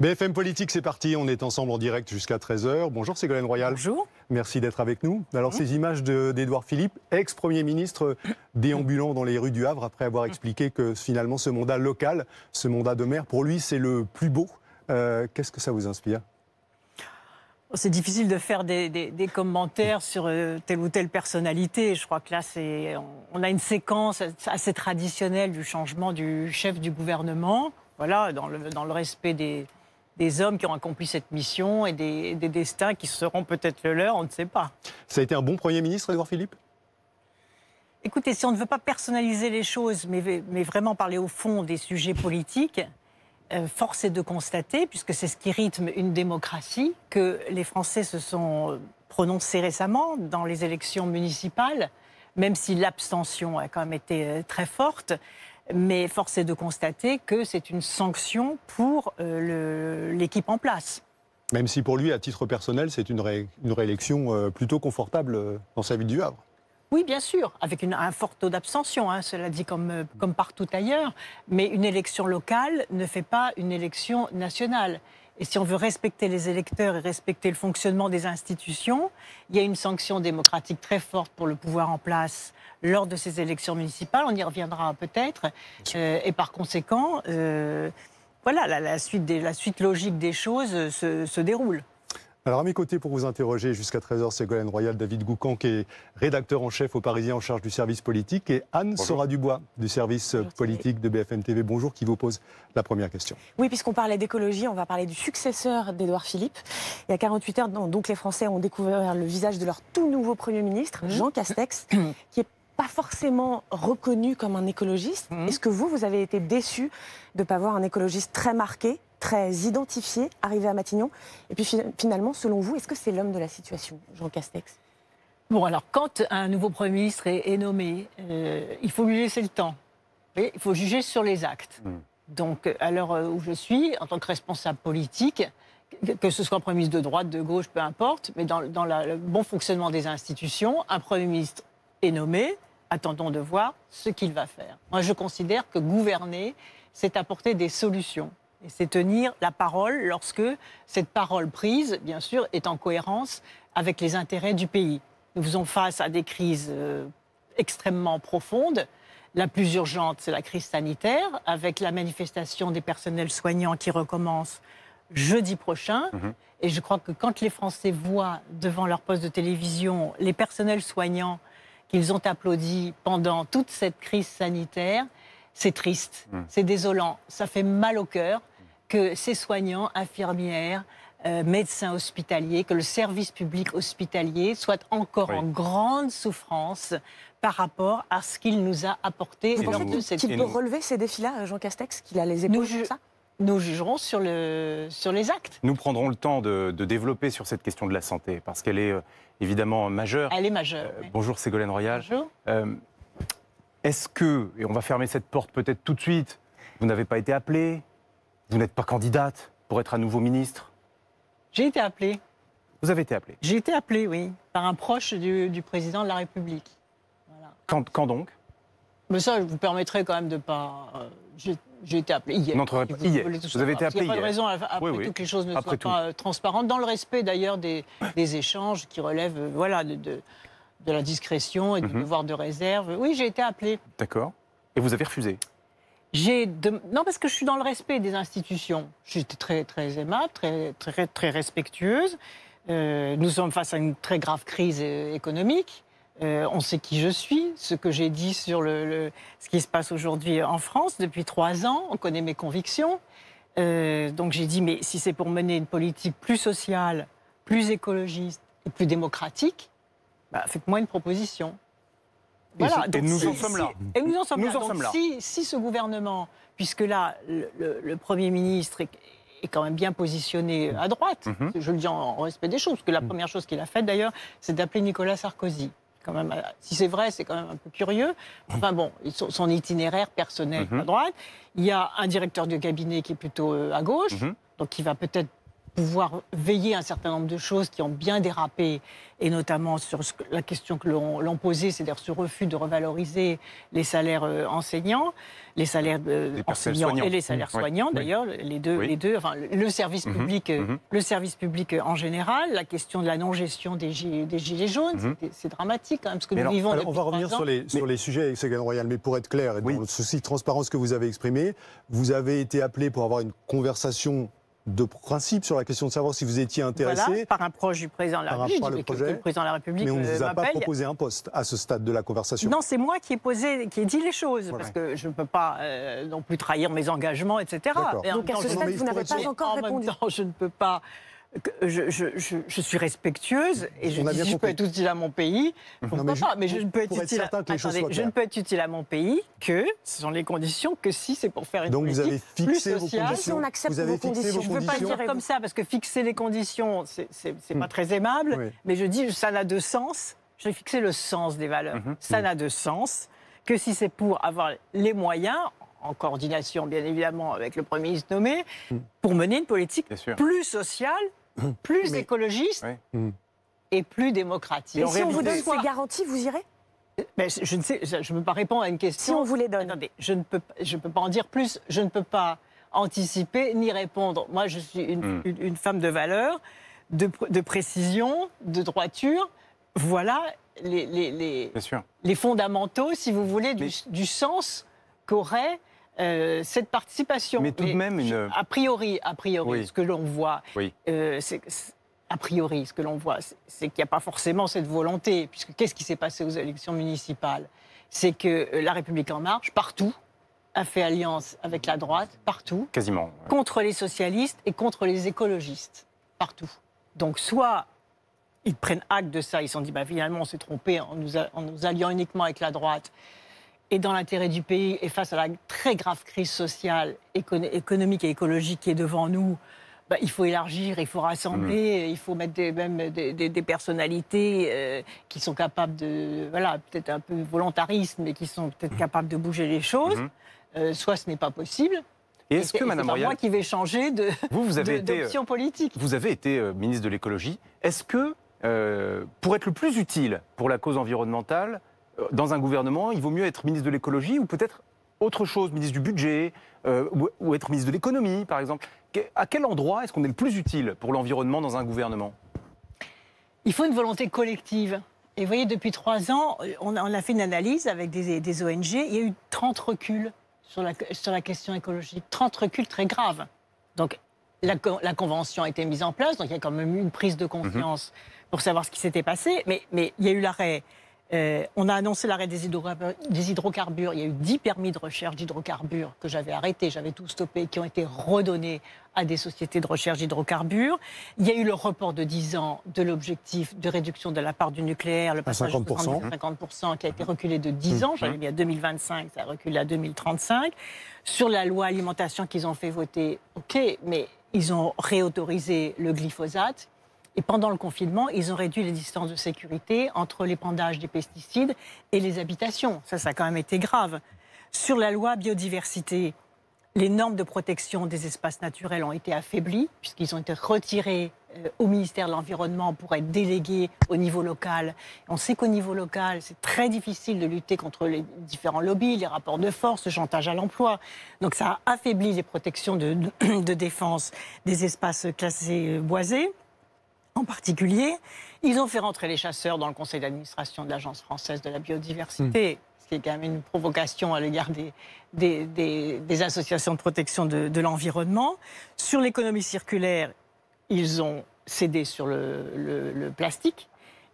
BFM Politique, c'est parti. On est ensemble en direct jusqu'à 13h. Bonjour Ségolène Royal. Bonjour. Merci d'être avec nous. Alors, ces images d'Édouard Philippe, ex-premier ministre déambulant dans les rues du Havre, après avoir expliqué que finalement ce mandat local, ce mandat de maire, pour lui, c'est le plus beau. Qu'est-ce que ça vous inspire ? C'est difficile de faire des commentaires sur telle ou telle personnalité. Je crois que là, on a une séquence assez traditionnelle du changement du chef du gouvernement. Voilà, dans le respect des hommes qui ont accompli cette mission et des destins qui seront peut-être le leur, on ne sait pas. Ça a été un bon Premier ministre, Édouard Philippe ? Écoutez, si on ne veut pas personnaliser les choses, mais vraiment parler au fond des sujets politiques, force est de constater, puisque c'est ce qui rythme une démocratie, que les Français se sont prononcés récemment dans les élections municipales, même si l'abstention a quand même été très forte. Mais force est de constater que c'est une sanction pour l'équipe en place. Même si pour lui, à titre personnel, c'est une réélection plutôt confortable dans sa ville du Havre. Oui, bien sûr, avec un fort taux d'abstention, cela dit comme partout ailleurs. Mais une élection locale ne fait pas une élection nationale. Et si on veut respecter les électeurs et respecter le fonctionnement des institutions, il y a une sanction démocratique très forte pour le pouvoir en place lors de ces élections municipales. On y reviendra peut-être. Et par conséquent, voilà, la suite logique des choses se déroule. Alors à mes côtés pour vous interroger jusqu'à 13h, Ségolène Royal, David Goucan qui est rédacteur en chef au Parisien en charge du service politique et Anne Sora-Dubois du service politique de BFM TV. Bonjour, qui vous pose la première question. Oui, puisqu'on parlait d'écologie, on va parler du successeur d'Édouard Philippe. Il y a 48 heures, donc les Français ont découvert le visage de leur tout nouveau Premier ministre, Jean Castex, qui est pas forcément reconnu comme un écologiste. Est-ce que vous avez été déçu de ne pas voir un écologiste très marqué, très identifié, arrivé à Matignon? Et puis finalement, selon vous, est-ce que c'est l'homme de la situation, Jean Castex? Bon, alors, quand un nouveau Premier ministre est nommé, il faut lui laisser le temps. Il faut juger sur les actes. Donc, à l'heure où je suis, en tant que responsable politique, que ce soit un Premier ministre de droite, de gauche, peu importe, mais dans le bon fonctionnement des institutions, un Premier ministre est nommé, attendons de voir ce qu'il va faire. Moi, je considère que gouverner, c'est apporter des solutions. Et c'est tenir la parole lorsque cette parole prise, bien sûr, est en cohérence avec les intérêts du pays. Nous faisons face à des crises extrêmement profondes. La plus urgente, c'est la crise sanitaire, avec la manifestation des personnels soignants qui recommence jeudi prochain. Et je crois que quand les Français voient devant leur poste de télévision les personnels soignants qu'ils ont applaudis pendant toute cette crise sanitaire, c'est triste, c'est désolant, ça fait mal au cœur que ces soignants, infirmières, médecins hospitaliers, que le service public hospitalier soit encore en grande souffrance par rapport à ce qu'il nous a apporté. Vous pensez qu'il peut relever ces défis-là, Jean Castex, qu'il a les épaules pour ça? Nous jugerons sur les actes. Nous prendrons le temps de développer sur cette question de la santé, parce qu'elle est évidemment majeure. Elle est majeure. Bonjour Ségolène Royal. Bonjour. Est-ce que, et on va fermer cette porte peut-être tout de suite, vous n'avez pas été appelée, vous n'êtes pas candidate pour être à nouveau ministre? J'ai été appelée. Vous avez été appelée? J'ai été appelée, oui, par un proche du président de la République. Voilà. Quand donc? Mais ça, je vous permettrai quand même de pas... J'ai été appelé hier. Hier. Vous avez été appelé hier. Il n'y a pas de raison, après tout, que les choses ne soient pas transparentes, dans le respect d'ailleurs des échanges qui relèvent de la discrétion et du devoir de réserve. Oui, j'ai été appelée. D'accord. Et vous avez refusé? Non, parce que je suis dans le respect des institutions. J'étais très, très aimable, très, très, très respectueuse. Nous sommes face à une très grave crise économique. On sait qui je suis, ce que j'ai dit sur ce qui se passe aujourd'hui en France depuis 3 ans. On connaît mes convictions. Donc j'ai dit, mais si c'est pour mener une politique plus sociale, plus écologiste et plus démocratique, faites-moi une proposition. Voilà, et nous en sommes là. Et nous en sommes là. Si ce gouvernement, puisque là, le Premier ministre est quand même bien positionné à droite, je le dis en respect des choses, parce que la première chose qu'il a faite d'ailleurs, c'est d'appeler Nicolas Sarkozy. Quand même, si c'est vrai, c'est quand même un peu curieux. Enfin bon, son itinéraire personnel à droite. Il y a un directeur de cabinet qui est plutôt à gauche, donc qui va peut-être pouvoir veiller à un certain nombre de choses qui ont bien dérapé, et notamment sur la question que l'on posait, c'est-à-dire ce refus de revaloriser les salaires enseignants, les salaires enseignants et les salaires soignants, d'ailleurs, les deux, enfin, le service public, le service public en général, la question de la non-gestion des gilets jaunes, c'est dramatique quand même, ce que nous vivons depuis 3 ans. On va revenir sur les sujets, Ségolène Royal, mais pour être clair, et dans le souci de transparence que vous avez exprimé, vous avez été appelé pour avoir une conversation de principe sur la question de savoir si vous étiez intéressé. Voilà, par un proche du président de la République. Le président de la République. Mais on ne vous a pas proposé un poste à ce stade de la conversation. Non, c'est moi qui ai dit les choses, parce que je ne peux pas non plus trahir mes engagements, etc. Donc à ce stade, vous n'avez pas encore répondu. En même temps, je ne peux pas. Je suis respectueuse et je dis si je peux être utile à mon pays, pourquoi pas. Mais je ne peux être utile à mon pays que, ce sont les conditions, que si c'est pour faire une politique plus sociale. Si on accepte vos conditions. Je ne veux pas le dire comme ça, parce que fixer les conditions, c'est pas très aimable, mais je dis ça n'a de sens. Je vais fixer le sens des valeurs. Ça n'a de sens que si c'est pour avoir les moyens, en coordination bien évidemment avec le Premier ministre nommé, pour mener une politique plus sociale, plus écologiste et plus démocratique. Et si on vous donne ces garanties, vous irez ? Je ne sais, je ne peux pas répondre à une question. Si on vous les donne. Attendez, je ne peux pas en dire plus, je ne peux pas anticiper ni répondre. Moi, je suis une femme de valeur, de précision, de droiture. Voilà les fondamentaux, si vous voulez, du sens qu'aurait cette participation. Mais tout de même, a priori, ce que l'on voit, c'est qu'il n'y a pas forcément cette volonté, puisque qu'est-ce qui s'est passé aux élections municipales? C'est que La République En Marche, partout, a fait alliance avec la droite, partout, quasiment, contre les socialistes et contre les écologistes, partout. Donc soit ils prennent acte de ça, ils se sont dit finalement on s'est trompé en nous alliant uniquement avec la droite, et dans l'intérêt du pays, et face à la très grave crise sociale, économique et écologique qui est devant nous, il faut élargir, il faut rassembler, il faut mettre des personnalités qui sont capables de, peut-être un peu volontaristes, mais qui sont peut-être capables de bouger les choses. Soit ce n'est pas possible. Et est-ce que, Madame Royal, c'est pas moi qui vais changer d'option politique. Vous avez été ministre de l'écologie. Est-ce que, pour être le plus utile pour la cause environnementale, dans un gouvernement, il vaut mieux être ministre de l'écologie ou peut-être autre chose, ministre du budget, ou être ministre de l'économie, par exemple? À quel endroit est-ce qu'on est le plus utile pour l'environnement dans un gouvernement? Il faut une volonté collective. Et vous voyez, depuis 3 ans, on a fait une analyse avec des ONG. Il y a eu 30 reculs sur la question écologique. 30 reculs très graves. Donc, la convention a été mise en place, donc il y a quand même eu une prise de conscience pour savoir ce qui s'était passé. Mais il y a eu l'arrêt. On a annoncé l'arrêt des hydrocarbures. Il y a eu 10 permis de recherche d'hydrocarbures que j'avais arrêtés, j'avais tout stoppé, qui ont été redonnés à des sociétés de recherche d'hydrocarbures. Il y a eu le report de 10 ans de l'objectif de réduction de la part du nucléaire, le passage à 50%, qui a été reculé de 10 ans. J'avais mis à 2025, ça a reculé à 2035. Sur la loi alimentation qu'ils ont fait voter, ok, mais ils ont réautorisé le glyphosate. Et pendant le confinement, ils ont réduit les distances de sécurité entre l'épandage des pesticides et les habitations. Ça a quand même été grave. Sur la loi biodiversité, les normes de protection des espaces naturels ont été affaiblies, puisqu'ils ont été retirés au ministère de l'Environnement pour être délégués au niveau local. On sait qu'au niveau local, c'est très difficile de lutter contre les différents lobbies, les rapports de force, le chantage à l'emploi. Donc ça a affaibli les protections de défense des espaces classés boisés. En particulier, ils ont fait rentrer les chasseurs dans le conseil d'administration de l'Agence française de la biodiversité, ce qui est quand même une provocation à l'égard des associations de protection de l'environnement. Sur l'économie circulaire, ils ont cédé sur le plastique.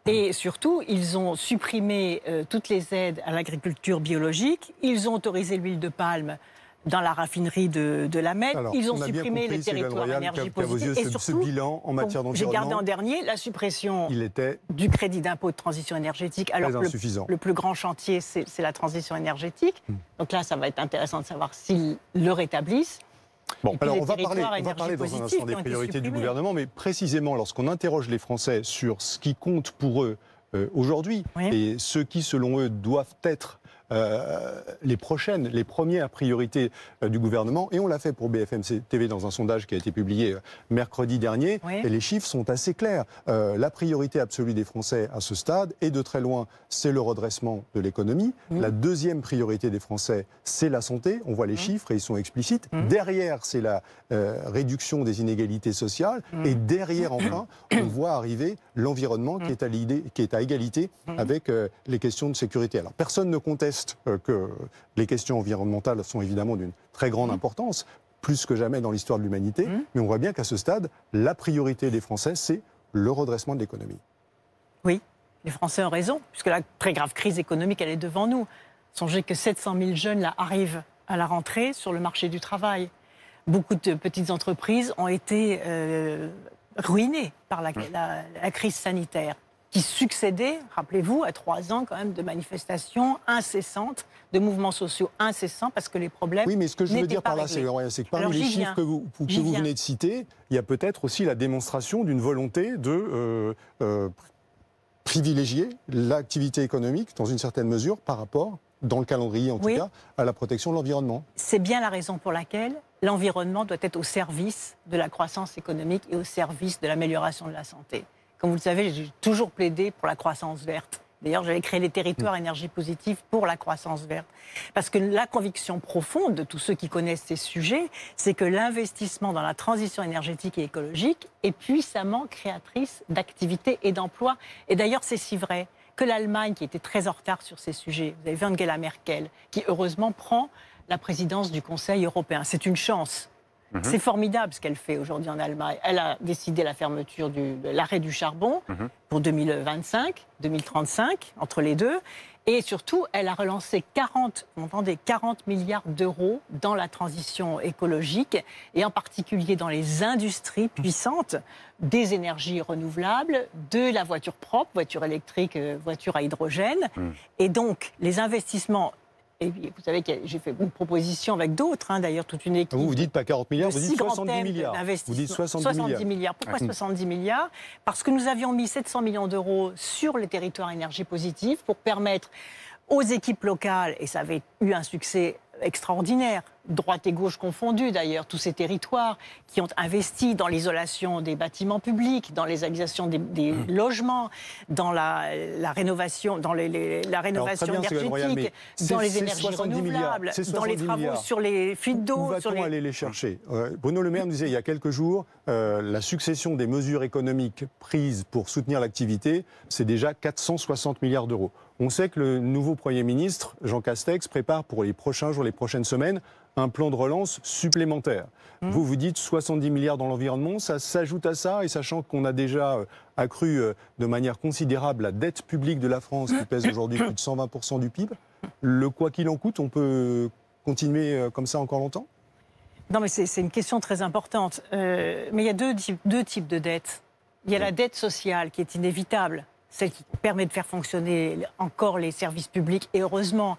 Et surtout, ils ont supprimé toutes les aides à l'agriculture biologique. Ils ont autorisé l'huile de palme dans la raffinerie de la Mette. Ils ont supprimé les territoires énergie positive. Et surtout, ce bilan en matière d'environnement, j'ai gardé en dernier la suppression du crédit d'impôt de transition énergétique. Alors le plus grand chantier, c'est la transition énergétique. Donc là, ça va être intéressant de savoir s'ils le rétablissent. Bon, alors on va parler dans un instant des priorités du gouvernement, mais précisément lorsqu'on interroge les Français sur ce qui compte pour eux aujourd'hui et ce qui, selon eux, doivent être les premières priorités du gouvernement. Et on l'a fait pour BFM TV dans un sondage qui a été publié mercredi dernier. Oui. Et les chiffres sont assez clairs. La priorité absolue des Français à ce stade, et de très loin, c'est le redressement de l'économie. La deuxième priorité des Français, c'est la santé. On voit les chiffres et ils sont explicites. Derrière, c'est la réduction des inégalités sociales. Et derrière, enfin, on voit arriver l'environnement qui est à égalité avec les questions de sécurité. Alors, personne ne conteste que les questions environnementales sont évidemment d'une très grande importance, plus que jamais dans l'histoire de l'humanité. Mais on voit bien qu'à ce stade, la priorité des Français, c'est le redressement de l'économie. Oui, les Français ont raison, puisque la très grave crise économique, elle est devant nous. Songez que 700 000 jeunes là, arrivent à la rentrée sur le marché du travail. Beaucoup de petites entreprises ont été ruinées par la crise sanitaire, qui succédait, rappelez-vous, à 3 ans quand même de manifestations incessantes, de mouvements sociaux incessants, parce que les problèmes. Oui, mais ce que je veux dire par là, c'est que parmi les chiffres que vous venez de citer, il y a peut-être aussi la démonstration d'une volonté de privilégier l'activité économique dans une certaine mesure par rapport, dans le calendrier en tout cas, à la protection de l'environnement. C'est bien la raison pour laquelle l'environnement doit être au service de la croissance économique et au service de l'amélioration de la santé. Comme vous le savez, j'ai toujours plaidé pour la croissance verte. D'ailleurs, j'avais créé les territoires énergie positive pour la croissance verte. Parce que la conviction profonde de tous ceux qui connaissent ces sujets, c'est que l'investissement dans la transition énergétique et écologique est puissamment créatrice d'activités et d'emplois. Et d'ailleurs, c'est si vrai que l'Allemagne, qui était très en retard sur ces sujets, vous avez vu Angela Merkel, qui heureusement prend la présidence du Conseil européen. C'est une chance. C'est formidable ce qu'elle fait aujourd'hui en Allemagne. Elle a décidé la fermeture de l'arrêt du charbon pour 2025, 2035, entre les deux. Et surtout, elle a relancé 40 milliards d'euros dans la transition écologique, et en particulier dans les industries puissantes des énergies renouvelables, de la voiture propre, voiture électrique, voiture à hydrogène. Et donc, les investissements... Et vous savez que j'ai fait une proposition avec d'autres, d'ailleurs, toute une équipe. Vous dites pas 40 milliards, vous dites 70 milliards. Vous dites 70 milliards. Pourquoi 70 milliards ? Parce que nous avions mis 700 millions d'euros sur les territoires énergie positive pour permettre aux équipes locales, et ça avait eu un succès extraordinaire, droite et gauche confondues d'ailleurs, tous ces territoires qui ont investi dans l'isolation des bâtiments publics, dans l'isolation des logements, dans la rénovation, dans la rénovation énergétique, dans les énergies renouvelables, dans les travaux sur les fuites d'eau. Où va-t-on aller les chercher ? Bruno Le Maire nous disait il y a quelques jours, la succession des mesures économiques prises pour soutenir l'activité, c'est déjà 460 milliards d'euros. On sait que le nouveau Premier ministre, Jean Castex, prépare pour les prochains jours, les prochaines semaines, un plan de relance supplémentaire. Vous, vous dites 70 milliards dans l'environnement, ça s'ajoute à ça, et sachant qu'on a déjà accru de manière considérable la dette publique de la France, qui pèse aujourd'hui plus de 120% du PIB, le quoi qu'il en coûte, on peut continuer comme ça encore longtemps ? Non, mais c'est une question très importante. Mais il y a deux types de dettes. Il y a la dette sociale qui est inévitable, celle qui permet de faire fonctionner encore les services publics, et heureusement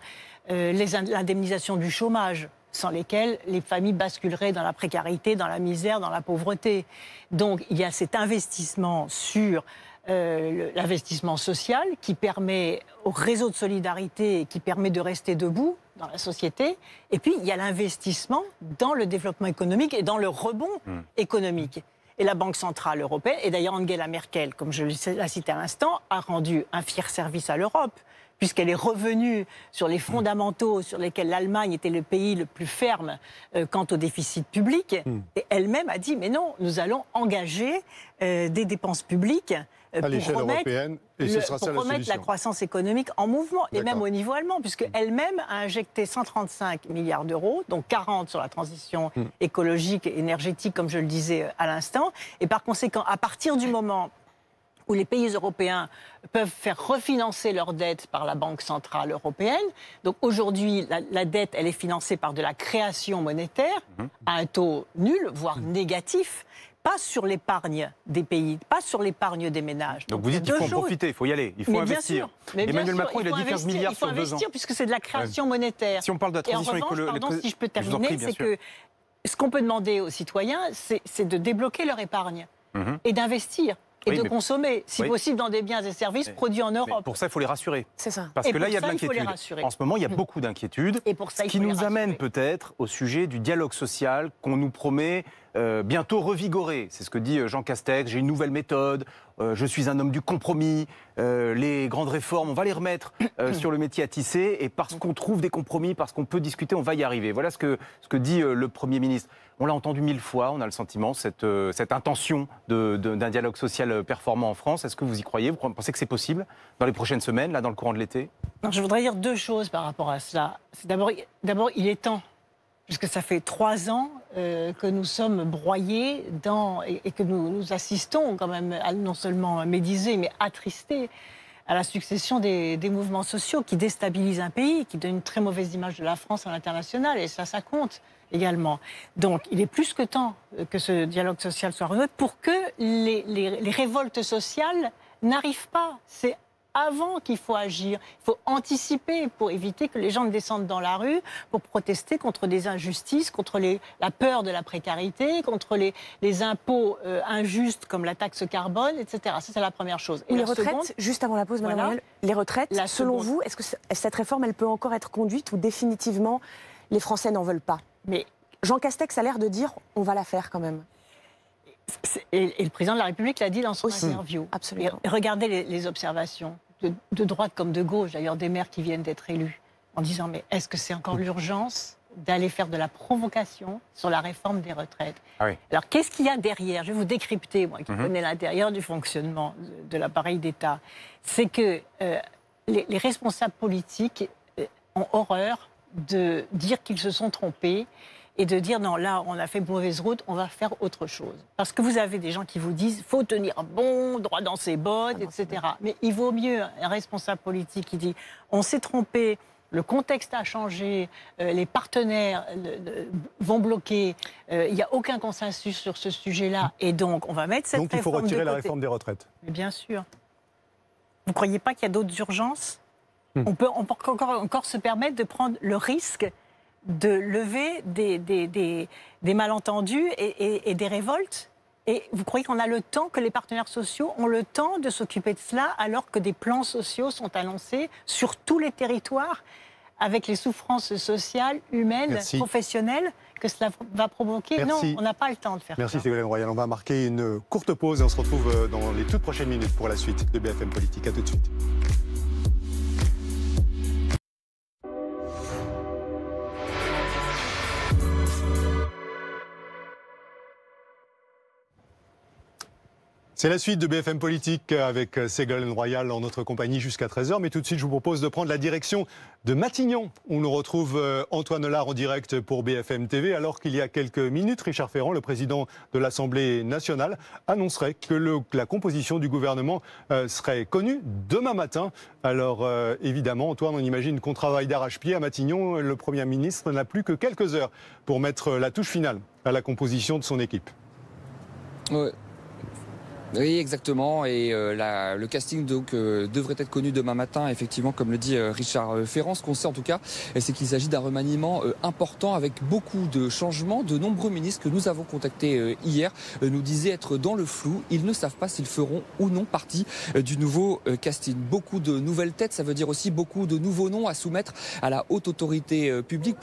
l'indemnisation du chômage, sans lesquelles les familles basculeraient dans la précarité, dans la misère, dans la pauvreté. Donc il y a cet investissement sur l'investissement social qui permet au réseau de solidarité, qui permet de rester debout dans la société. Et puis il y a l'investissement dans le développement économique et dans le rebond économique. Et la Banque centrale européenne, et d'ailleurs Angela Merkel, comme je l'ai cité à l'instant, a rendu un fier service à l'Europe, puisqu'elle est revenue sur les fondamentaux sur lesquels l'Allemagne était le pays le plus ferme quant au déficit public. Et elle-même a dit, mais non, nous allons engager des dépenses publiques à l'échelle européenne, et ce sera ça la solution. Remettre la croissance économique en mouvement, et même au niveau allemand, puisque elle-même a injecté 135 milliards d'euros, donc 40 sur la transition écologique et énergétique, comme je le disais à l'instant. Et par conséquent, à partir du moment où les pays européens peuvent faire refinancer leurs dettes par la Banque centrale européenne. Donc aujourd'hui, la dette, elle est financée par de la création monétaire à un taux nul, voire négatif, pas sur l'épargne des pays, pas sur l'épargne des ménages. Donc vous dites qu'il faut en profiter, il faut y aller, il faut investir. Emmanuel Macron, il a dit 15 milliards sur 2 ans. Il faut investir puisque c'est de la création monétaire. Si on parle de la transition écologique... Pardon, si je peux terminer, c'est que ce qu'on peut demander aux citoyens, c'est de débloquer leur épargne et d'investir. Et de consommer, si possible, dans des biens et services produits en Europe. Pour ça, il faut les rassurer. C'est ça. Parce que là, il y a de l'inquiétude. En ce moment, il y a beaucoup d'inquiétudes. Ce qui nous amène peut-être au sujet du dialogue social qu'on nous promet bientôt revigorer. C'est ce que dit Jean Castex. J'ai une nouvelle méthode. Je suis un homme du compromis. Les grandes réformes, on va les remettre sur le métier à tisser. Et parce qu'on trouve des compromis, parce qu'on peut discuter, on va y arriver. Voilà ce que dit le Premier ministre. On l'a entendu 1000 fois, on a le sentiment, cette intention d'un dialogue social performant en France. Est-ce que vous y croyez? Vous pensez que c'est possible dans les prochaines semaines, là, dans le courant de l'été? Je voudrais dire deux choses par rapport à cela. D'abord, il est temps, puisque ça fait 3 ans que nous sommes broyés et que nous assistons quand même, non seulement médisés, mais attristés, à la succession des mouvements sociaux qui déstabilisent un pays, qui donnent une très mauvaise image de la France à l'international, et ça compte également. Donc, il est plus que temps que ce dialogue social soit renoué pour que les révoltes sociales n'arrivent pas. C'est avant qu'il faut agir. Il faut anticiper pour éviter que les gens ne descendent dans la rue pour protester contre des injustices, contre la peur de la précarité, contre les impôts injustes comme la taxe carbone, etc. Ça, c'est la première chose. Et les retraites, juste avant la pause, Madame Royal, les retraites, selon vous, est-ce que cette réforme, elle peut encore être conduite ou définitivement les Français n'en veulent pas? Mais Jean Castex a l'air de dire on va la faire quand même. Et le président de la République l'a dit dans son interview. Absolument. Et regardez les observations, de droite comme de gauche, d'ailleurs des maires qui viennent d'être élus, en disant mais est-ce que c'est encore l'urgence d'aller faire de la provocation sur la réforme des retraites? Alors qu'est-ce qu'il y a derrière? Je vais vous décrypter, moi qui connais l'intérieur du fonctionnement de l'appareil d'État. C'est que les responsables politiques ont horreur de dire qu'ils se sont trompés et de dire non, là, on a fait mauvaise route, on va faire autre chose. Parce que vous avez des gens qui vous disent faut tenir bon, droit dans ses bottes, etc. Mais il vaut mieux un responsable politique qui dit on s'est trompé, le contexte a changé, les partenaires vont bloquer, il n'y a aucun consensus sur ce sujet-là, et donc on va mettre cette réforme de côté. Donc il faut retirer la réforme des retraites. Mais bien sûr. Vous ne croyez pas qu'il y a d'autres urgences? On peut encore se permettre de prendre le risque de lever des malentendus et des révoltes? Et vous croyez qu'on a le temps, que les partenaires sociaux ont le temps de s'occuper de cela, alors que des plans sociaux sont annoncés sur tous les territoires, avec les souffrances sociales, humaines, professionnelles que cela va provoquer? Non, on n'a pas le temps de faire ça. Merci Ségolène Royal. On va marquer une courte pause et on se retrouve dans les toutes prochaines minutes pour la suite de BFM Politique. À tout de suite. C'est la suite de BFM Politique avec Ségolène Royal en notre compagnie jusqu'à 13h. Mais tout de suite, je vous propose de prendre la direction de Matignon, où nous retrouve Antoine Hollard en direct pour BFM TV. Alors qu'il y a quelques minutes, Richard Ferrand, le président de l'Assemblée nationale, annoncerait que la composition du gouvernement serait connue demain matin. Alors évidemment, Antoine, on imagine qu'on travaille d'arrache-pied à Matignon. Le Premier ministre n'a plus que quelques heures pour mettre la touche finale à la composition de son équipe. Ouais. Oui, exactement. Et le casting donc devrait être connu demain matin. Effectivement, comme le dit Richard Ferrand, ce qu'on sait en tout cas, c'est qu'il s'agit d'un remaniement important avec beaucoup de changements. De nombreux ministres que nous avons contactés hier nous disaient être dans le flou. Ils ne savent pas s'ils feront ou non partie du nouveau casting. Beaucoup de nouvelles têtes, ça veut dire aussi beaucoup de nouveaux noms à soumettre à la haute autorité publique,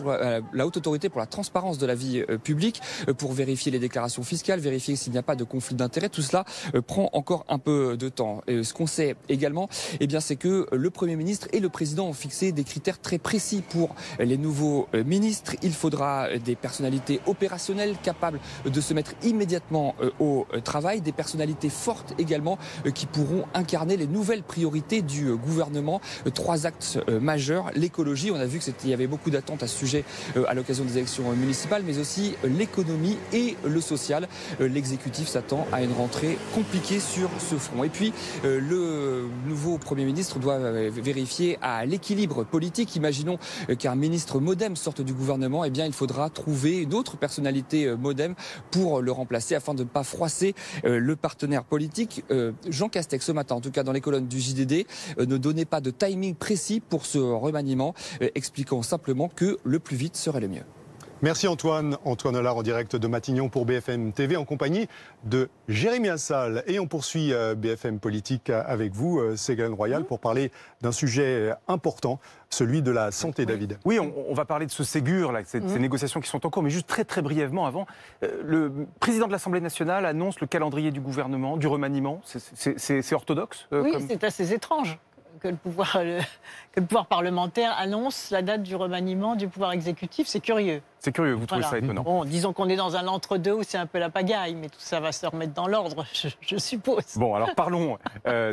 la haute autorité pour la transparence de la vie publique, pour vérifier les déclarations fiscales, vérifier s'il n'y a pas de conflit d'intérêts. Tout cela prend encore un peu de temps. Et ce qu'on sait également, c'est que le Premier ministre et le Président ont fixé des critères très précis pour les nouveaux ministres. Il faudra des personnalités opérationnelles capables de se mettre immédiatement au travail, des personnalités fortes également qui pourront incarner les nouvelles priorités du gouvernement. 3 axes majeurs, l'écologie, on a vu qu'il y avait beaucoup d'attentes à ce sujet à l'occasion des élections municipales, mais aussi l'économie et le social. L'exécutif s'attend à une rentrée compliquée sur ce front. Et puis, le nouveau Premier ministre doit vérifier à l'équilibre politique. Imaginons qu'un ministre MoDem sorte du gouvernement. Il faudra trouver une autre personnalité MoDem pour le remplacer afin de ne pas froisser le partenaire politique. Jean Castex, ce matin, en tout cas dans les colonnes du JDD, ne donnait pas de timing précis pour ce remaniement, expliquant simplement que le plus vite serait le mieux. Merci Antoine. Antoine Hollard en direct de Matignon pour BFM TV en compagnie de Jérémy Assal. Et on poursuit BFM Politique avec vous, Ségolène Royal, pour parler d'un sujet important, celui de la santé, David. Oui, on va parler de ce Ségur, là, ces négociations qui sont en cours, mais juste très brièvement avant. Le président de l'Assemblée nationale annonce le calendrier du gouvernement, du remaniement. C'est orthodoxe Oui, c'est assez étrange que le pouvoir parlementaire annonce la date du remaniement du pouvoir exécutif. C'est curieux. C'est curieux, vous trouvez ça étonnant? Bon, disons qu'on est dans un entre-deux où c'est un peu la pagaille, mais tout ça va se remettre dans l'ordre, je suppose. Bon, alors parlons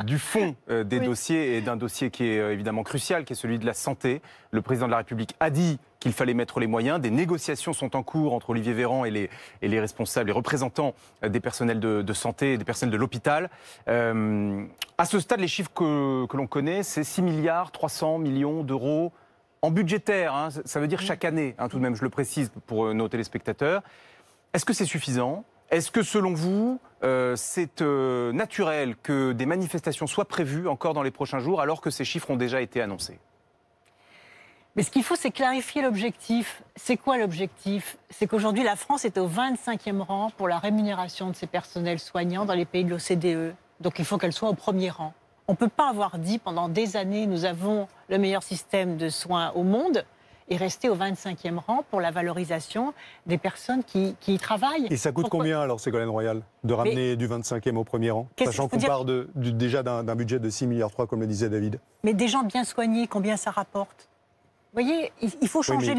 du fond des dossiers et d'un dossier qui est évidemment crucial, qui est celui de la santé. Le président de la République a dit qu'il fallait mettre les moyens. Des négociations sont en cours entre Olivier Véran et les responsables, les représentants des personnels de santé et des personnels de l'hôpital. À ce stade, les chiffres que l'on connaît, c'est 6 milliards 300 millions d'euros en budgétaire, hein, ça veut dire chaque année, hein, tout de même, je le précise pour nos téléspectateurs. Est-ce que c'est suffisant? Est-ce que, selon vous, c'est naturel que des manifestations soient prévues encore dans les prochains jours, alors que ces chiffres ont déjà été annoncés? Mais ce qu'il faut, c'est clarifier l'objectif. C'est quoi l'objectif? C'est qu'aujourd'hui, la France est au 25e rang pour la rémunération de ses personnels soignants dans les pays de l'OCDE. Donc il faut qu'elle soit au premier rang. On ne peut pas avoir dit pendant des années, nous avons le meilleur système de soins au monde, et rester au 25e rang pour la valorisation des personnes qui y travaillent. Et ça coûte combien alors, Ségolène Royal, de ramener du 25e au premier rang, sachant qu'on part déjà d'un budget de 6,3 milliards, comme le disait David? Mais des gens bien soignés, combien ça rapporte? Vous voyez, il faut changer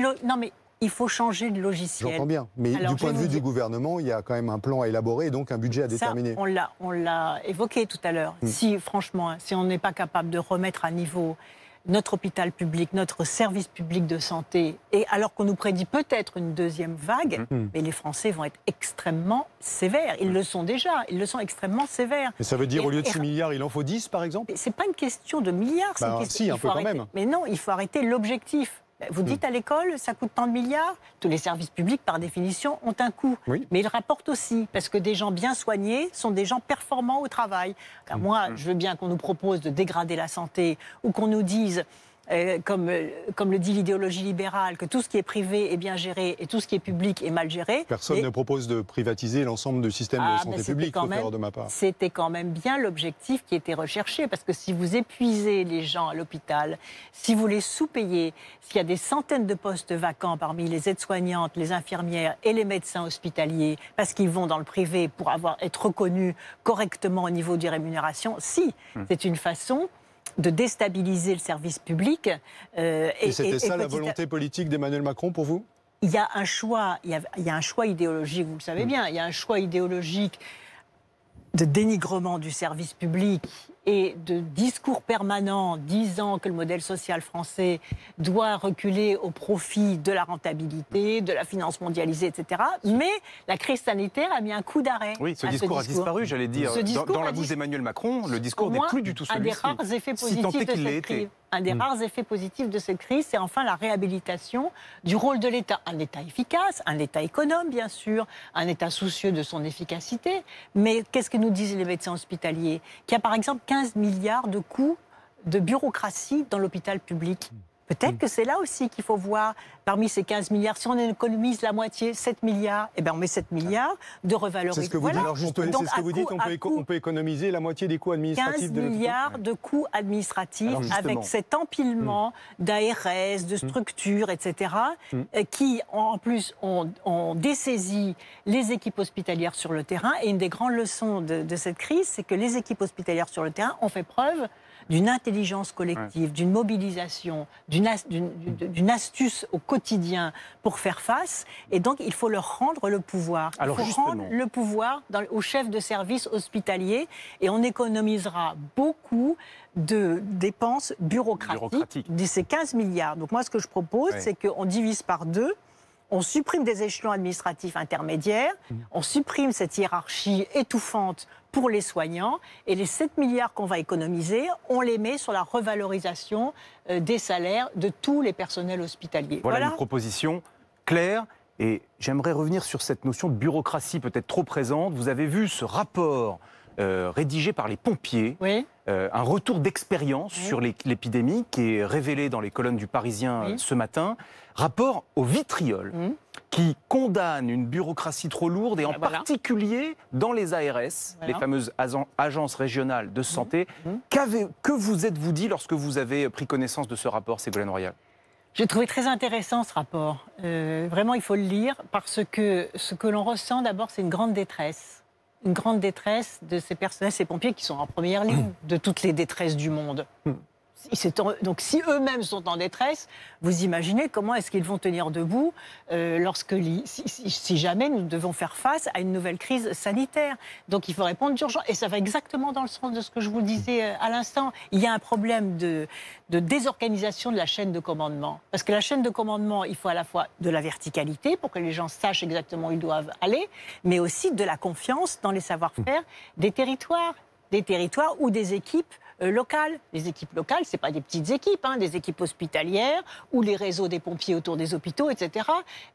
il faut changer de logiciel. J'entends bien, mais du point de vue du gouvernement, il y a quand même un plan à élaborer et donc un budget à déterminer. On l'a évoqué tout à l'heure. Si, franchement, si on n'est pas capable de remettre à niveau notre hôpital public, notre service public de santé, et alors qu'on nous prédit peut-être une deuxième vague, mais les Français vont être extrêmement sévères. Ils le sont déjà, ils le sont extrêmement sévères. Mais ça veut dire, au lieu de 6 milliards, il en faut 10, par exemple? C'est pas une question de milliards, c'est une question... Si, un peu quand même. Mais non, il faut arrêter l'objectif. Vous dites à l'école, ça coûte tant de milliards. Tous les services publics, par définition, ont un coût. Oui. Mais ils rapportent aussi, parce que des gens bien soignés sont des gens performants au travail. Alors moi, je veux bien qu'on nous propose de dégrader la santé ou qu'on nous dise, comme le dit l'idéologie libérale, que tout ce qui est privé est bien géré et tout ce qui est public est mal géré. Personne ne propose de privatiser l'ensemble du système de santé publique, sauf erreur de ma part. C'était quand même bien l'objectif qui était recherché, parce que si vous épuisez les gens à l'hôpital, si vous les sous-payez, s'il y a des centaines de postes vacants parmi les aides-soignantes, les infirmières et les médecins hospitaliers, parce qu'ils vont dans le privé pour être reconnus correctement au niveau des rémunérations, c'est une façon de déstabiliser le service public. Et c'était ça la volonté politique d'Emmanuel Macron pour vous? Il y a un choix, il y a un choix idéologique, vous le savez bien, il y a un choix idéologique de dénigrement du service public et de discours permanent disant que le modèle social français doit reculer au profit de la rentabilité, de la finance mondialisée, etc. Mais la crise sanitaire a mis un coup d'arrêt. Oui, ce discours a disparu, j'allais dire. Dans la bouche d'Emmanuel Macron, le discours n'est plus du tout celui-ci. Un des rares effets positifs de cette crise. Un des rares effets positifs de cette crise, c'est enfin la réhabilitation du rôle de l'État. Un État efficace, un État économe, bien sûr, un État soucieux de son efficacité. Mais qu'est-ce que nous disent les médecins hospitaliers? Qu'il y a par exemple 15 milliards de coûts de bureaucratie dans l'hôpital public. Peut-être que c'est là aussi qu'il faut voir, parmi ces 15 milliards, si on économise la moitié, 7 milliards, eh ben on met 7 milliards de revalorisation. C'est ce que vous dites, alors c'est ce que vous dites, on peut économiser la moitié des coûts administratifs 15 milliards de coûts administratifs, avec cet empilement d'ARS, de structures, etc., qui, en plus, ont dessaisi les équipes hospitalières sur le terrain. Et une des grandes leçons de cette crise, c'est que les équipes hospitalières sur le terrain ont fait preuve d'une intelligence collective, d'une mobilisation, d'une astuce au quotidien pour faire face. Et donc, il faut leur rendre le pouvoir. Il faut rendre le pouvoir aux chefs de service hospitaliers et on économisera beaucoup de dépenses bureaucratiques de ces 15 milliards. Donc moi, ce que je propose, c'est qu'on divise par 2. On supprime des échelons administratifs intermédiaires, on supprime cette hiérarchie étouffante pour les soignants, et les 7 milliards qu'on va économiser, on les met sur la revalorisation des salaires de tous les personnels hospitaliers. Voilà une proposition claire, et j'aimerais revenir sur cette notion de bureaucratie peut-être trop présente. Vous avez vu ce rapport rédigé par les pompiers, un retour d'expérience sur l'épidémie qui est révélé dans les colonnes du Parisien ce matin. Rapport au vitriol qui condamne une bureaucratie trop lourde et en particulier dans les ARS, les fameuses agences régionales de santé. Que vous êtes-vous dit lorsque vous avez pris connaissance de ce rapport, Ségolène Royal? J'ai trouvé très intéressant ce rapport. Vraiment, il faut le lire parce que ce que l'on ressent d'abord, c'est une grande détresse. Une grande détresse de ces personnels, ces pompiers qui sont en première ligne de toutes les détresses du monde. Donc si eux-mêmes sont en détresse, vous imaginez comment est-ce qu'ils vont tenir debout si jamais nous devons faire face à une nouvelle crise sanitaire. Donc il faut répondre d'urgence. Et ça va exactement dans le sens de ce que je vous disais à l'instant. Il y a un problème de désorganisation de la chaîne de commandement. Parce que la chaîne de commandement, il faut à la fois de la verticalité pour que les gens sachent exactement où ils doivent aller, mais aussi de la confiance dans les savoir-faire des territoires ou des équipes locales. Les équipes locales, ce n'est pas des petites équipes, des équipes hospitalières ou les réseaux des pompiers autour des hôpitaux, etc.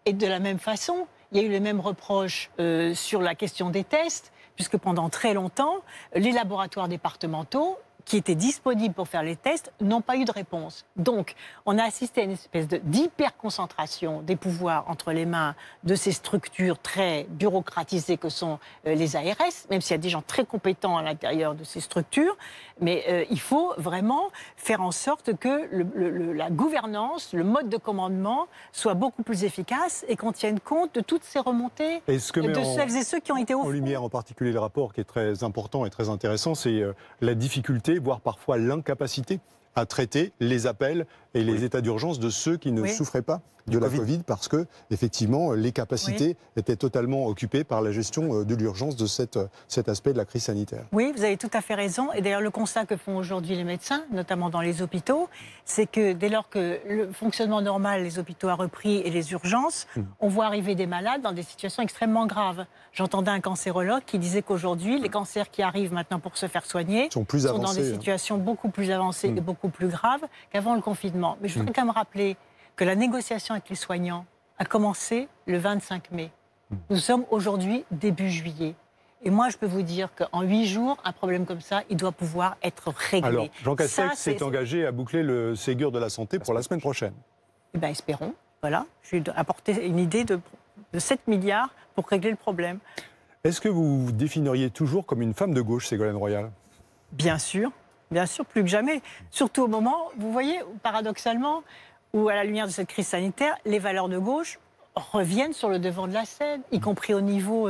Et de la même façon, il y a eu les mêmes reproches sur la question des tests, puisque pendant très longtemps, les laboratoires départementaux qui étaient disponibles pour faire les tests n'ont pas eu de réponse. Donc, on a assisté à une espèce d'hyper-concentration des pouvoirs entre les mains de ces structures très bureaucratisées que sont les ARS, même s'il y a des gens très compétents à l'intérieur de ces structures. Mais il faut vraiment faire en sorte que la gouvernance, le mode de commandement soit beaucoup plus efficace et qu'on tienne compte de toutes ces remontées de celles et ceux qui ont été au fond. En lumière, en particulier, le rapport qui est très important et très intéressant, c'est la difficulté, voire parfois l'incapacité à traiter les appels et les états d'urgence de ceux qui ne souffraient pas de la Covid, parce que, effectivement, les capacités étaient totalement occupées par la gestion de l'urgence de cet aspect de la crise sanitaire. Oui, vous avez tout à fait raison. Et d'ailleurs, le constat que font aujourd'hui les médecins, notamment dans les hôpitaux, c'est que dès lors que le fonctionnement normal des hôpitaux a repris et les urgences, on voit arriver des malades dans des situations extrêmement graves. J'entendais un cancérologue qui disait qu'aujourd'hui, les cancers qui arrivent maintenant pour se faire soigner sont dans des situations beaucoup plus avancées et beaucoup plus graves qu'avant le confinement. Mais je voudrais quand même rappeler que la négociation avec les soignants a commencé le 25 mai. Nous sommes aujourd'hui début juillet. Et moi, je peux vous dire qu'en 8 jours, un problème comme ça, il doit pouvoir être réglé. Alors, Jean Castex s'est engagé à boucler le Ségur de la santé pour la semaine prochaine. Eh bien, espérons. Voilà. Je vais apporter une idée de 7 milliards pour régler le problème. Est-ce que vous vous définiriez toujours comme une femme de gauche, Ségolène Royal? Bien sûr, plus que jamais. Surtout au moment, vous voyez, paradoxalement, où à la lumière de cette crise sanitaire, les valeurs de gauche reviennent sur le devant de la scène, y compris au niveau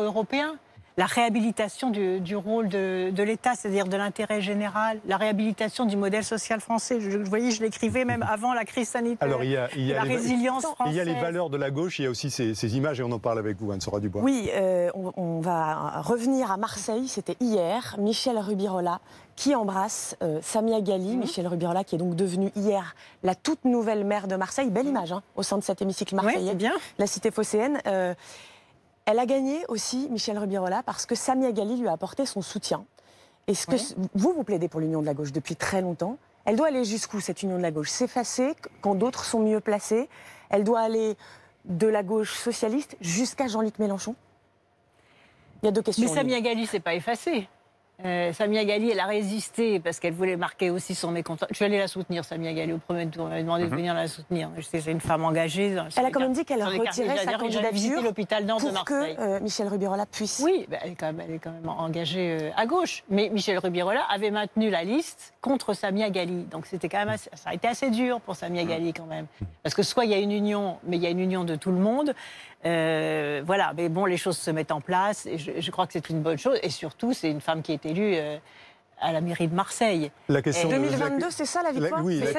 européen. La réhabilitation du rôle de l'État, c'est-à-dire de l'intérêt général, la réhabilitation du modèle social français. Vous voyez, je l'écrivais même avant la crise sanitaire. Alors, il y a la résilience française. Il y a les valeurs de la gauche, il y a aussi ces images, et on en parle avec vous, Anne-Sora Dubois. Oui, on va revenir à Marseille, c'était hier. Michel Rubirola qui embrasse Samia Ghali. Michel Rubirola qui est donc devenue hier la toute nouvelle maire de Marseille. Belle image au sein de cet hémicycle marseillais, bien. La cité phocéenne. Elle a gagné aussi, Michel Rubirola, parce que Samia Ghali lui a apporté son soutien. Est-ce que vous plaidez pour l'union de la gauche depuis très longtemps? Elle doit aller jusqu'où, cette union de la gauche? S'effacer quand d'autres sont mieux placés? Elle doit aller de la gauche socialiste jusqu'à Jean-Luc Mélenchon? Il y a 2 questions. Mais Samia Ghali, c'est pas effacé. Samia Ghali, elle a résisté parce qu'elle voulait marquer aussi son mécontentement. Je suis allée la soutenir, Samia Ghali, au premier tour. Elle m'a demandé de venir la soutenir. Je sais, c'est une femme engagée. Elle a quand même dit qu'elle retirait sa candidature l'hôpital Nord de Marseille. Pour que Michel Rubirola puisse. Oui, elle est quand même engagée à gauche. Mais Michel Rubirola avait maintenu la liste contre Samia Ghali. Donc c'était quand même ça a été assez dur pour Samia Ghali quand même. Parce que soit il y a une union, mais il y a une union de tout le monde. Voilà, mais bon, les choses se mettent en place. Et je crois que c'est une bonne chose. Et surtout, c'est une femme qui est élue à la mairie de Marseille. La question 2022, c'est ça la victoire? Oui, la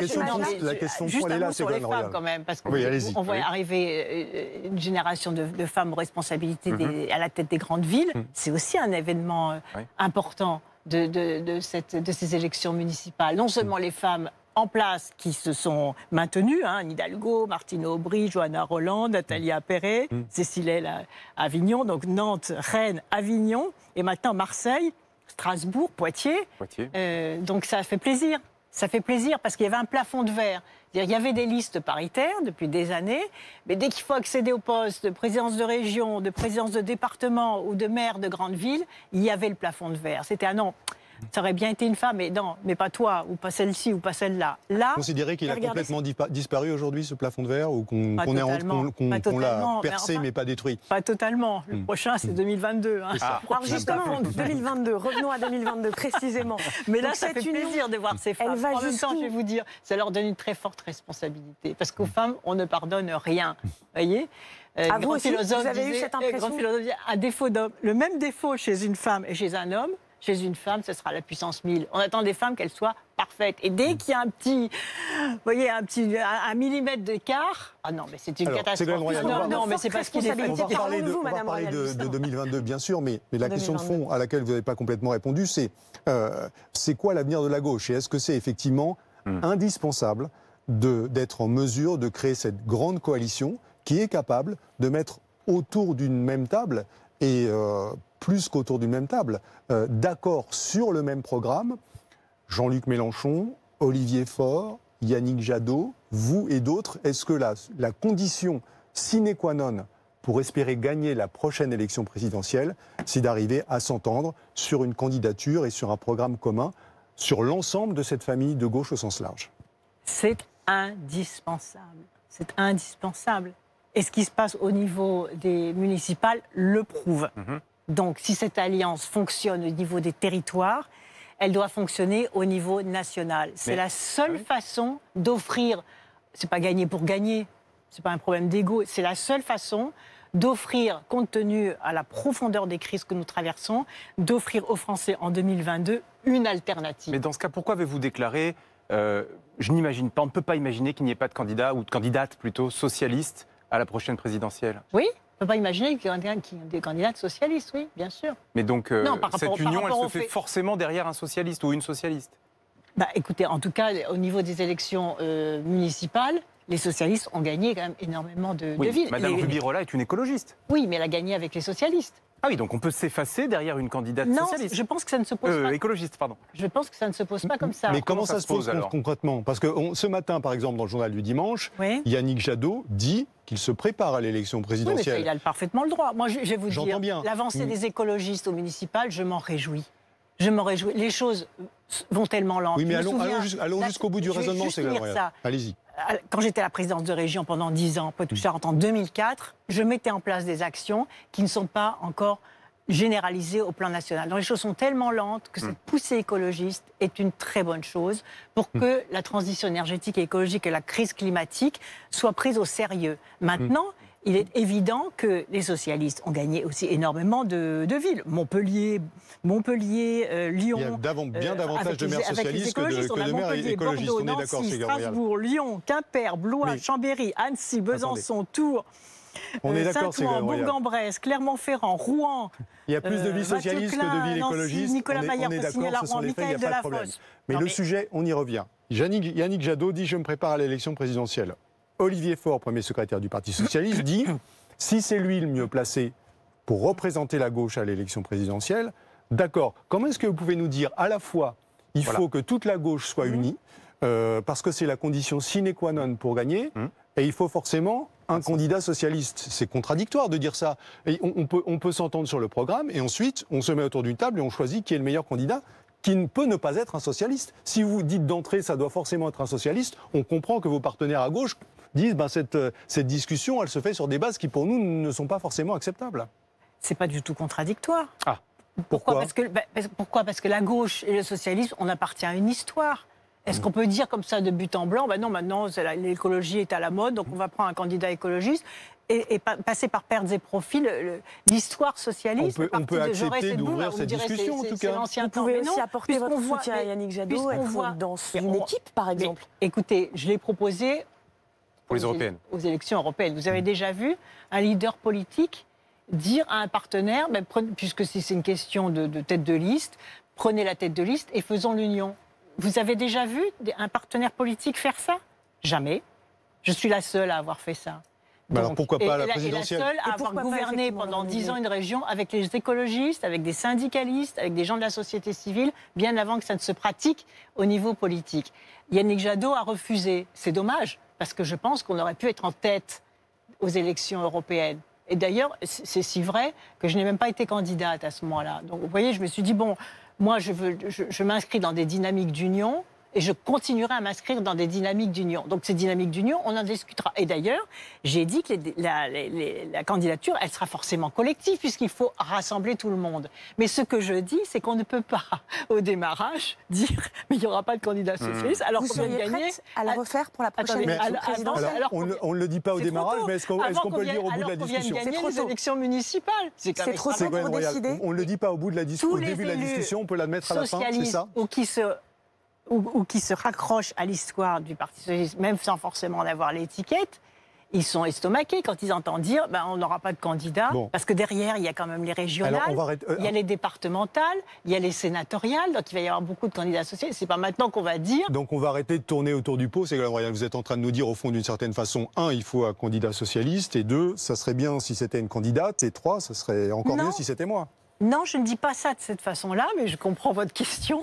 question juste est là, sur les femmes quand même, parce qu'on voit arriver une génération de femmes aux responsabilités à la tête des grandes villes. C'est aussi un événement important de ces élections municipales. Non seulement les femmes en place qui se sont maintenues, Anne Hidalgo, Martine Aubry, Johanna Roland, Nathalie Appéré, Cécile Avignon, donc Nantes, Rennes, Avignon, et maintenant Marseille, Strasbourg, Poitiers. Donc ça fait plaisir. Ça fait plaisir parce qu'il y avait un plafond de verre Il y avait des listes paritaires depuis des années, mais dès qu'il faut accéder au poste de présidence de région, de présidence de département ou de maire de grande ville, il y avait le plafond de verre. C'était un non. Ça aurait bien été une femme, mais non, mais pas toi, ou pas celle-ci, ou pas celle-là. Là, considérez qu'il a complètement disparu aujourd'hui, ce plafond de verre, ou qu'on l'a percé mais pas détruit? Pas totalement. Le prochain, c'est 2022. Hein. Alors justement, 2022, revenons à 2022 précisément. Mais là, ça fait plaisir de voir ces femmes. En même temps, je vais vous dire, ça leur donne une très forte responsabilité. Parce qu'aux femmes, on ne pardonne rien. Vous voyez vous aussi, vous avez eu cette impression? À défaut d'homme, le même défaut chez une femme et chez un homme, chez une femme, ce sera la puissance 1000. On attend des femmes qu'elles soient parfaites. Et dès qu'il y a un millimètre d'écart, ah non, mais c'est une catastrophe. Non, mais c'est parce qu'il est On va parler de 2022, bien sûr, mais la question de fond à laquelle vous n'avez pas complètement répondu, c'est quoi l'avenir de la gauche? Et est-ce que c'est effectivement indispensable d'être en mesure de créer cette grande coalition qui est capable de mettre autour d'une même table et plus qu'autour d'une même table, d'accord sur le même programme, Jean-Luc Mélenchon, Olivier Faure, Yannick Jadot, vous et d'autres, est-ce que la condition sine qua non pour espérer gagner la prochaine élection présidentielle, c'est d'arriver à s'entendre sur une candidature et sur un programme commun sur l'ensemble de cette famille de gauche au sens large? C'est indispensable. C'est indispensable. Et ce qui se passe au niveau des municipales le prouve. Donc, si cette alliance fonctionne au niveau des territoires, elle doit fonctionner au niveau national. C'est la seule façon d'offrir, c'est pas gagner pour gagner, c'est pas un problème d'ego, c'est la seule façon d'offrir, compte tenu à la profondeur des crises que nous traversons, d'offrir aux Français en 2022 une alternative. Mais dans ce cas, pourquoi avez-vous déclaré, je n'imagine pas, on ne peut pas imaginer qu'il n'y ait pas de candidat, ou de candidate plutôt, socialiste à la prochaine présidentielle? Oui. On ne peut pas imaginer qu'il y ait des candidates socialistes, oui, bien sûr. Mais donc, cette union, elle se fait forcément derrière un socialiste ou une socialiste? Écoutez, en tout cas, au niveau des élections municipales, les socialistes ont gagné quand même énormément de villes. Madame Rubirola est une écologiste. Oui, mais elle a gagné avec les socialistes. Ah oui, donc on peut s'effacer derrière une candidate socialiste. Non, je pense que ça ne se pose pas. Écologiste, pardon. Je pense que ça ne se pose pas comme ça. Mais comment ça se pose concrètement? Parce que ce matin, par exemple, dans le journal du dimanche, Yannick Jadot dit qu'il se prépare à l'élection présidentielle. Oui, mais il a parfaitement le droit. Moi, je vais vous dire, bien. L'avancée des écologistes au municipal, je m'en réjouis. Je m'en réjouis. Les choses vont tellement lentement. Oui, mais allons jusqu'au bout du raisonnement, c'est Gabriel. Allez-y. Quand j'étais à la présidence de région pendant 10 ans, Poitou-Charentes en 2004, je mettais en place des actions qui ne sont pas encore généralisées au plan national. Donc les choses sont tellement lentes que cette poussée écologiste est une très bonne chose pour que la transition énergétique et écologique et la crise climatique soient prises au sérieux. Maintenant, il est évident que les socialistes ont gagné aussi énormément de villes. Montpellier, Lyon. Il y a bien davantage de maires socialistes que de maires écologistes. Bordeaux, on est d'accord, Nancy, Strasbourg, Lyon, Quimper, Blois, Chambéry, Annecy, Besançon, Tours, Saint-Ouen, Bourg-en-Bresse, Clermont-Ferrand, Rouen. Il y a plus de villes socialistes que de villes écologistes. Nicolas Maillard, on est d'accord, ce sont les faits, il n'y a pas de problème. Mais le sujet, on y revient. Yannick Jadot dit « Je me prépare à l'élection présidentielle ». Olivier Faure, premier secrétaire du Parti socialiste, dit « Si c'est lui le mieux placé pour représenter la gauche à l'élection présidentielle, d'accord. Comment est-ce que vous pouvez nous dire à la fois il faut que toute la gauche soit unie, parce que c'est la condition sine qua non pour gagner, et il faut forcément un candidat socialiste. C'est contradictoire de dire ça. Et on peut s'entendre sur le programme, et ensuite, on se met autour d'une table et on choisit qui est le meilleur candidat, qui ne peut ne pas être un socialiste. Si vous dites d'entrée, ça doit forcément être un socialiste, on comprend que vos partenaires à gauche disent cette discussion, elle se fait sur des bases qui, pour nous, ne sont pas forcément acceptables. C'est pas du tout contradictoire. Ah, pourquoi Parce que la gauche et le socialisme, on appartient à une histoire. Est-ce qu'on peut dire comme ça de but en blanc, non, maintenant l'écologie est à la mode, donc on va prendre un candidat écologiste et passer par pertes et profits l'histoire socialiste. On peut accepter d'ouvrir cette discussion, en tout cas. Vous pouvez aussi apporter votre soutien à Yannick Jadot, être dans une équipe, par exemple. Écoutez, je l'ai proposé pour les européennes. Aux élections européennes. Vous avez déjà vu un leader politique dire à un partenaire, puisque c'est une question de tête de liste, prenez la tête de liste et faisons l'union. Vous avez déjà vu un partenaire politique faire ça? Jamais. Je suis la seule à avoir fait ça. Alors pourquoi pas la présidentielle? Et la seule à avoir gouverné pendant 10 ans une région avec les écologistes, avec des syndicalistes, avec des gens de la société civile, bien avant que ça ne se pratique au niveau politique. Yannick Jadot a refusé. C'est dommage, parce que je pense qu'on aurait pu être en tête aux élections européennes. Et d'ailleurs, c'est si vrai que je n'ai même pas été candidate à ce moment-là. Donc vous voyez, je me suis dit, bon, moi je m'inscris dans des dynamiques d'union, et je continuerai à m'inscrire dans des dynamiques d'union. Donc ces dynamiques d'union, on en discutera. Et d'ailleurs, j'ai dit que la candidature, elle sera forcément collective, puisqu'il faut rassembler tout le monde. Mais ce que je dis, c'est qu'on ne peut pas, au démarrage, dire mais il n'y aura pas de candidat socialiste, alors qu'on vient de gagner. À la refaire pour la prochaine élection présidentielle? Alors, on ne le dit pas au démarrage, mais est-ce qu'on peut le dire au bout de la discussion? C'est trop tôt. Les élections municipales. C'est trop tôt pour décider. On ne le dit pas au bout de la discussion. Au début de la discussion, on peut l'admettre à la fin, c'est ça? Ou qui se raccrochent à l'histoire du Parti socialiste, même sans forcément en avoir l'étiquette, ils sont estomaqués quand ils entendent dire on n'aura pas de candidat, parce que derrière, il y a quand même les régionales, il y a les départementales, il y a les sénatoriales, donc il va y avoir beaucoup de candidats associés. C'est pas maintenant qu'on va dire... Donc on va arrêter de tourner autour du pot. Ségolène Royal, vous êtes en train de nous dire, au fond, d'une certaine façon, 1, il faut un candidat socialiste, et 2, ça serait bien si c'était une candidate, et 3, ça serait encore mieux si c'était moi. Non, je ne dis pas ça de cette façon-là, mais je comprends votre question,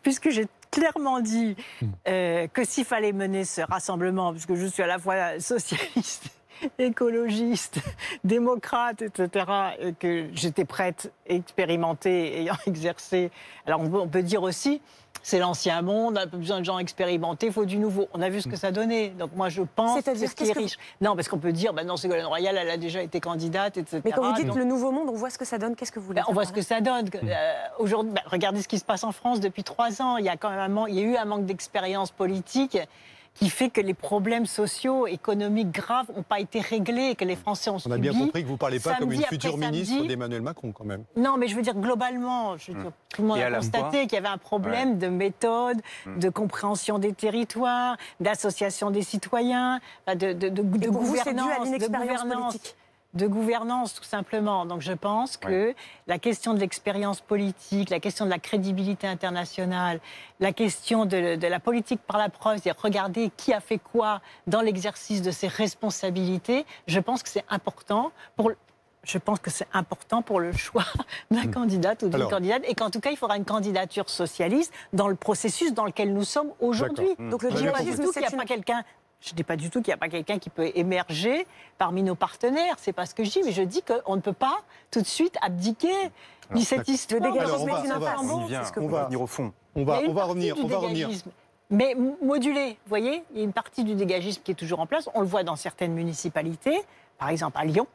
puisque j'ai clairement dit que s'il fallait mener ce rassemblement, puisque je suis à la fois socialiste, écologiste, démocrate, etc., et que j'étais prête, expérimentée, ayant exercé. Alors on peut dire aussi, c'est l'ancien monde, on a besoin de gens expérimentés, il faut du nouveau. On a vu ce que ça donnait. Donc moi je pense que c'est ce qui est riche. Non, parce qu'on peut dire, non, Ségolène Royal, elle a déjà été candidate, etc. Mais quand vous dites le nouveau monde, on voit ce que ça donne, qu'est-ce que vous voulez dire? On voit ce que ça donne. Aujourd'hui, regardez ce qui se passe en France depuis 3 ans. Il y a quand même il y a eu un manque d'expérience politique qui fait que les problèmes sociaux, économiques graves n'ont pas été réglés et que les Français ont subi. On a bien compris que vous ne parlez pas comme une future ministre d'Emmanuel Macron, quand même. Non, mais je veux dire globalement, tout le monde a constaté qu'il y avait un problème de méthode, de compréhension des territoires, d'association des citoyens, de gouvernance. De gouvernance, tout simplement. Donc je pense que la question de l'expérience politique, la question de la crédibilité internationale, la question de la politique par la preuve, c'est-à-dire regarder qui a fait quoi dans l'exercice de ses responsabilités, je pense que c'est important pour le choix d'un candidat ou d'une candidate, et qu'en tout cas, il faudra une candidature socialiste dans le processus dans lequel nous sommes aujourd'hui. Donc le djihadisme, c'est qu'il n'y a pas quelqu'un... Je ne dis pas du tout qu'il n'y a pas quelqu'un qui peut émerger parmi nos partenaires. C'est pas ce que je dis, mais je dis qu'on ne peut pas tout de suite abdiquer cette histoire. Le dégagisme est une impasse. On va venir au fond. On va revenir. Mais modulé, vous voyez, il y a une partie du dégagisme qui est toujours en place. On le voit dans certaines municipalités, par exemple à Lyon.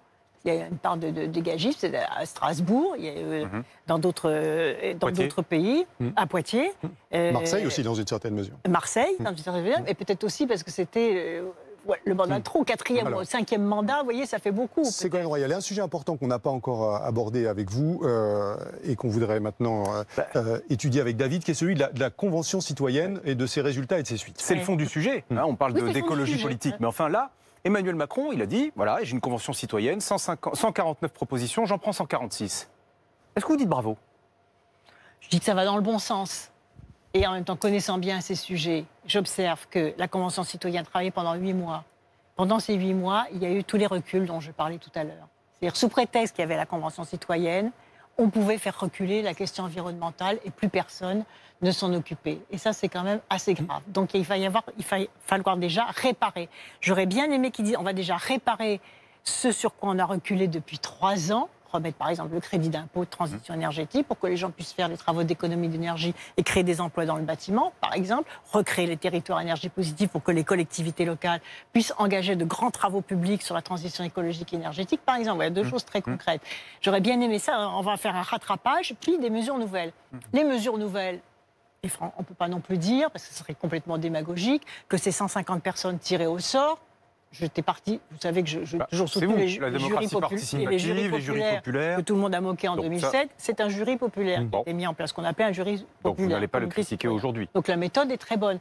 Il y a une part de dégagisme, c'est à Strasbourg, il y a, dans d'autres pays, à Poitiers. Marseille aussi, dans une certaine mesure. Marseille, dans une certaine mesure, et peut-être aussi parce que c'était le mandat trop, 4e ou 5e mandat, vous voyez, ça fait beaucoup. Ségolène Royal, il y a un sujet important qu'on n'a pas encore abordé avec vous et qu'on voudrait maintenant étudier avec David, qui est celui de la Convention citoyenne et de ses résultats et de ses suites. C'est le fond du sujet. On parle d'écologie politique, mais enfin là, Emmanuel Macron, il a dit, voilà, j'ai une convention citoyenne, 149 propositions, j'en prends 146. Est-ce que vous dites bravo? Je dis que ça va dans le bon sens. Et en même temps, connaissant bien ces sujets, j'observe que la Convention citoyenne a travaillé pendant 8 mois. Pendant ces 8 mois, il y a eu tous les reculs dont je parlais tout à l'heure. C'est-à-dire, sous prétexte qu'il y avait la Convention citoyenne, on pouvait faire reculer la question environnementale et plus personne ne s'en occupait. Et ça, c'est quand même assez grave. Donc il va falloir déjà réparer. J'aurais bien aimé qu'ils disent on va déjà réparer ce sur quoi on a reculé depuis 3 ans, remettre par exemple le crédit d'impôt de transition énergétique pour que les gens puissent faire des travaux d'économie d'énergie et créer des emplois dans le bâtiment, par exemple, recréer les territoires énergie positive pour que les collectivités locales puissent engager de grands travaux publics sur la transition écologique et énergétique, par exemple. Il y a 2 choses très concrètes. J'aurais bien aimé ça, on va faire un rattrapage, puis des mesures nouvelles. Les mesures nouvelles, on ne peut pas non plus dire, parce que ce serait complètement démagogique, que ces 150 personnes tirées au sort. J'étais parti, vous savez que je toujours soutenu les jurys populaires que tout le monde a moqué en 2007. C'est un jury populaire qui a été mis en place, ce qu'on appelle un jury populaire. Donc vous n'allez pas le critiquer aujourd'hui. Donc la méthode est très bonne.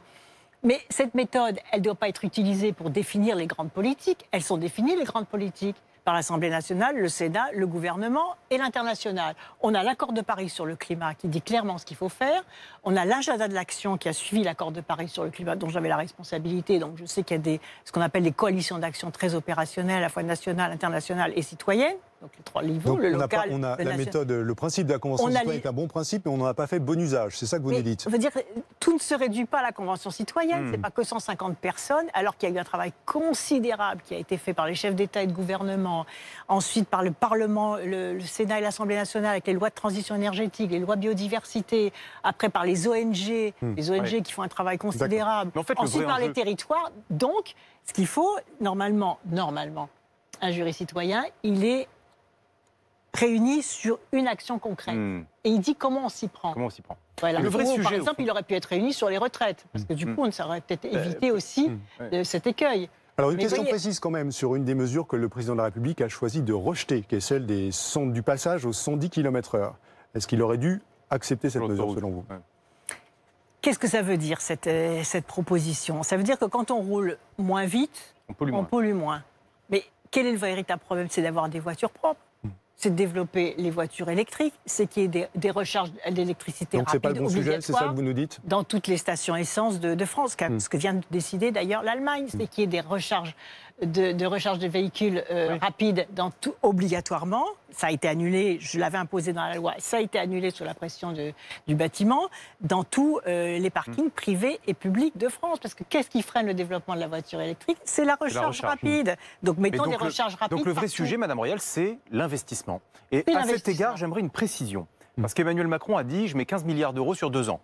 Mais cette méthode, elle ne doit pas être utilisée pour définir les grandes politiques. Elles sont définies, les grandes politiques. par l'Assemblée nationale, le Sénat, le gouvernement et l'international. On a l'accord de Paris sur le climat qui dit clairement ce qu'il faut faire. On a l'agenda de l'action qui a suivi l'accord de Paris sur le climat, dont j'avais la responsabilité. Donc je sais qu'il y a ce qu'on appelle des coalitions d'action très opérationnelles, à la fois nationales, internationales et citoyennes. Donc les 3 niveaux, donc, le local, on a la méthode, le principe de la Convention citoyenne est un bon principe, mais on n'en a pas fait bon usage. C'est ça que vous nous dites. On veut dire, tout ne se réduit pas à la Convention citoyenne. C'est pas que 150 personnes, alors qu'il y a eu un travail considérable qui a été fait par les chefs d'État et de gouvernement, ensuite par le Parlement, le Sénat et l'Assemblée nationale avec les lois de transition énergétique, les lois biodiversité, après par les ONG, qui font un travail considérable, en fait, ensuite par les territoires. Donc, ce qu'il faut, normalement, un jury citoyen, il est réunis sur une action concrète. Et il dit comment on s'y prend. Voilà. Le vrai sujet, par exemple, il aurait pu être réuni sur les retraites, parce que du coup, ça aurait peut-être évité aussi cet écueil. Alors une question précise quand même sur une des mesures que le président de la République a choisi de rejeter, qui est celle du passage aux 110 km/h. Est-ce qu'il aurait dû accepter cette mesure selon vous? Qu'est-ce que ça veut dire, cette proposition? Ça veut dire que quand on roule moins vite, on pollue moins. Mais quel est le véritable problème? C'est d'avoir des voitures propres. C'est de développer les voitures électriques, c'est qu'il y ait des recharges d'électricité rapides. Donc c'est pas le bon sujet, c'est ça que vous nous dites? Dans toutes les stations essence de France, ce que vient de décider d'ailleurs l'Allemagne, c'est qu'il y ait des recharges de véhicules rapides obligatoirement. Ça a été annulé, je l'avais imposé dans la loi, ça a été annulé sous la pression du bâtiment, dans tous les parkings privés et publics de France. Parce que qu'est-ce qui freine le développement de la voiture électrique? C'est la recharge rapide. Donc mettons des recharges rapides. Donc le vrai sujet, Madame Royal, c'est l'investissement. Et à cet égard, j'aimerais une précision. Parce qu'Emmanuel Macron a dit, je mets 15 milliards d'euros sur 2 ans.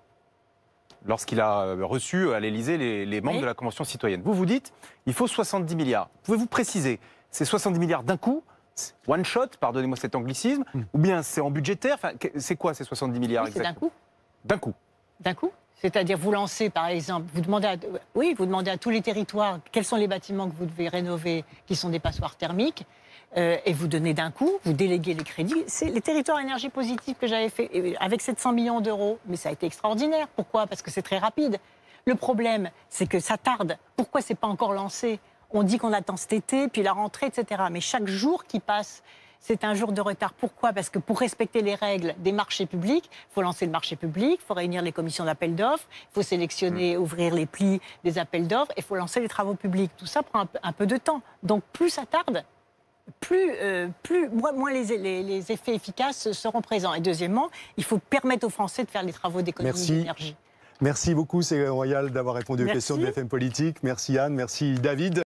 Lorsqu'il a reçu à l'Élysée les membres de la Convention citoyenne. Vous dites, il faut 70 milliards. Pouvez-vous préciser, c'est 70 milliards d'un coup, one shot, pardonnez-moi cet anglicisme, ou bien c'est en budgétaire? Enfin, c'est quoi ces 70 milliards exactement? C'est d'un coup. D'un coup. D'un coup. C'est-à-dire, vous lancez, par exemple, vous demandez à tous les territoires quels sont les bâtiments que vous devez rénover, qui sont des passoires thermiques, et vous donnez d'un coup, vous déléguez les crédits. C'est les territoires énergie positive que j'avais fait avec 700 millions d'euros, mais ça a été extraordinaire. Pourquoi? Parce que c'est très rapide. Le problème, c'est que ça tarde. Pourquoi c'est pas encore lancé? On dit qu'on attend cet été, puis la rentrée, etc. Mais chaque jour qui passe, c'est un jour de retard. Pourquoi? Parce que pour respecter les règles des marchés publics, il faut lancer le marché public, il faut réunir les commissions d'appel d'offres, il faut sélectionner, ouvrir les plis des appels d'offres, et il faut lancer les travaux publics. Tout ça prend un peu de temps. Donc plus ça tarde, moins les effets efficaces seront présents. Et deuxièmement, il faut permettre aux Français de faire les travaux d'économie d'énergie. Merci beaucoup, Ségolène Royal, d'avoir répondu aux questions de BFM Politique. Merci Anne, merci David.